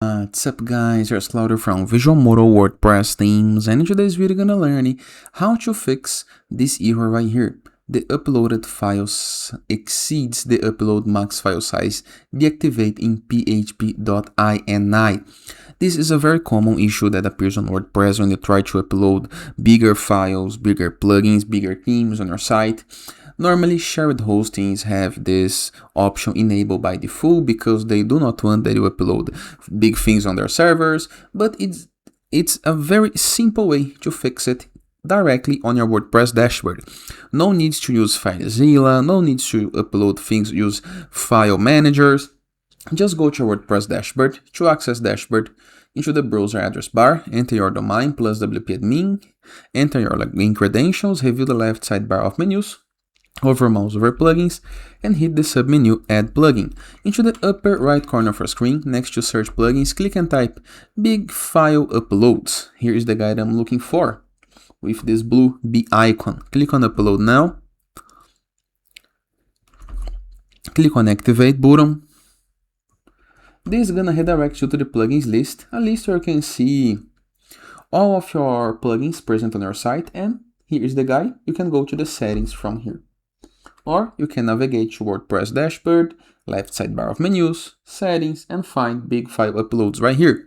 What's up guys, here's Claudio from Visual Model WordPress themes, and in today's video we're gonna learn how to fix this error right here. The uploaded files exceeds the upload max file size deactivate in php.ini. This is a very common issue that appears on WordPress when you try to upload bigger files, bigger plugins, bigger themes on your site. Normally, shared hostings have this option enabled by default because they do not want that you upload big things on their servers, but it's a very simple way to fix it directly on your WordPress dashboard. No need to use FileZilla, no need to upload things, use file managers. Just go to your WordPress dashboard, to access dashboard, into the browser address bar, enter your domain plus wp-admin, enter your login credentials, review the left sidebar of menus, over mouse over plugins, and hit the submenu add plugin. Into the upper right corner of your screen, next to search plugins, click and type big file uploads. Here is the guide I'm looking for, with this blue B icon. Click on upload now. Click on activate button. This is gonna redirect you to the plugins list, a list where you can see all of your plugins present on your site, and here is the guide. You can go to the settings from here. Or you can navigate to WordPress dashboard, left sidebar of menus, settings, and find big file uploads right here.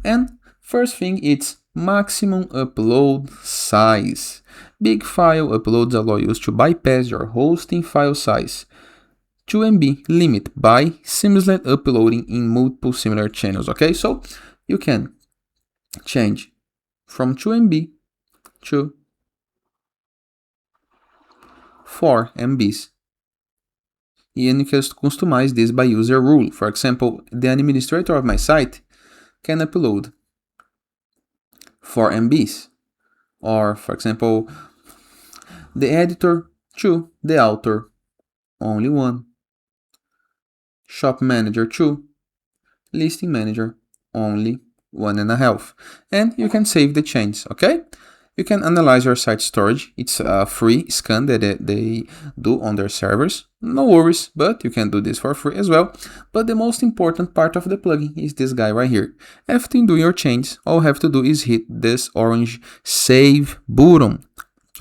And first thing, it's maximum upload size. Big file uploads allow you to bypass your hosting file size. 2 MB limit by seamlessly uploading in multiple similar channels. Okay, so you can change from 2 MB to 4 MBs. And you can customize this by user rule. For example, the administrator of my site can upload 4 MBs. Or, for example, the editor 2, the author only 1, shop manager 2, listing manager only 1.5. And you can save the change, okay? You can analyze your site storage. It's a free scan that they do on their servers. No worries, but you can do this for free as well. But the most important part of the plugin is this guy right here. After you do your change, all you have to do is hit this orange save button.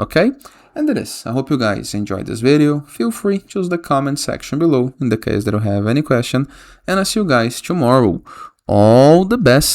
Okay? And that is. I hope you guys enjoyed this video. Feel free to use the comment section below in the case that you have any question. And I'll see you guys tomorrow. All the best.